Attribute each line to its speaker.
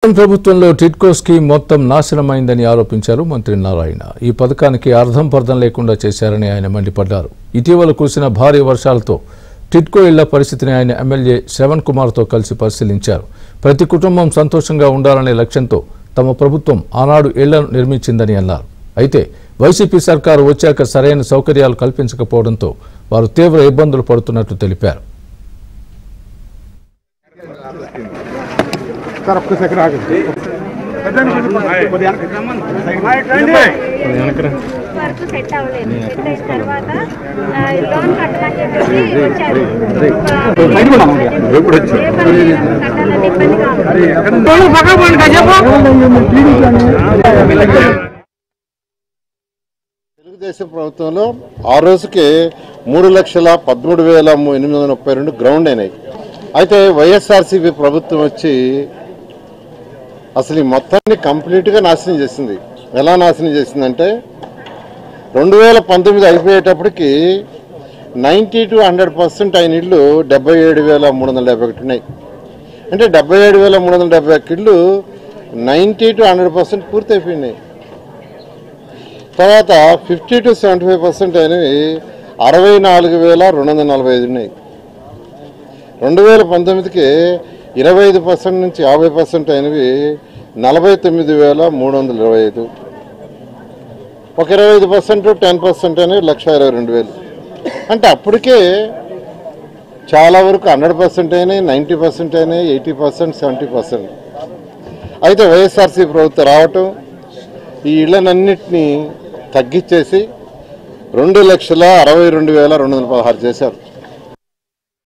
Speaker 1: ప్రభుత్వంలో టిడ్కో స్కీమ్ మొత్తం నాశనమైందని ఆరోపించారు మంత్రి నారాయణ. ఈ పథకానికి అర్థం పర్థం లేకుండా చేశారని ఆయన మండిపడ్డారు. ఇటీవల కురిసిన భారీ వర్షాలతో టిడ్కో ఇళ్ల పరిస్థితిని ఆయన ఎమ్మెల్యే శ్రవణ్ కుమార్తో కలిసి పరిశీలించారు. ప్రతి కుటుంబం సంతోషంగా ఉండాలనే లక్ష్యంతో తమ ప్రభుత్వం ఆనాడు ఇళ్లను నిర్మించిందని అన్నారు. అయితే వైసీపీ సర్కారు వచ్చాక సరైన సౌకర్యాలు కల్పించకపోవడంతో వారు తీవ్ర ఇబ్బందులు పడుతున్నట్లు తెలిపారు.
Speaker 2: తెలుగుదేశం ప్రభుత్వంలో ఆ రోజుకి 3,13,832 గ్రౌండ్ అయినాయి. అయితే వైఎస్ఆర్సీపీ ప్రభుత్వం వచ్చి అసలు ఈ మొత్తాన్ని కంప్లీట్గా నాశనం చేసింది. ఎలా నాశనం చేసిందంటే 2019 అయిపోయేటప్పటికి 90 to 100% అయిన ఇళ్ళు 77,371 ఉన్నాయి. అంటే 77,371 ఇళ్ళు 90 to 100% పూర్తి అయిపోయినాయి. తర్వాత 50 to 75% అయినవి 64,245 ఉన్నాయి. 2019కి 25% నుంచి 50% అయినవి 49,325. ఒక 25% 10% అనేవి 1,22,000. అంటే అప్పటికే చాలా వరకు 100% అయినాయి, 90% అయినాయి, 80%, 70%. అయితే వైఎస్ఆర్సీ ప్రభుత్వం రావటం ఈ ఇళ్లనన్నింటినీ తగ్గించేసి 2,62,216 చేశారు.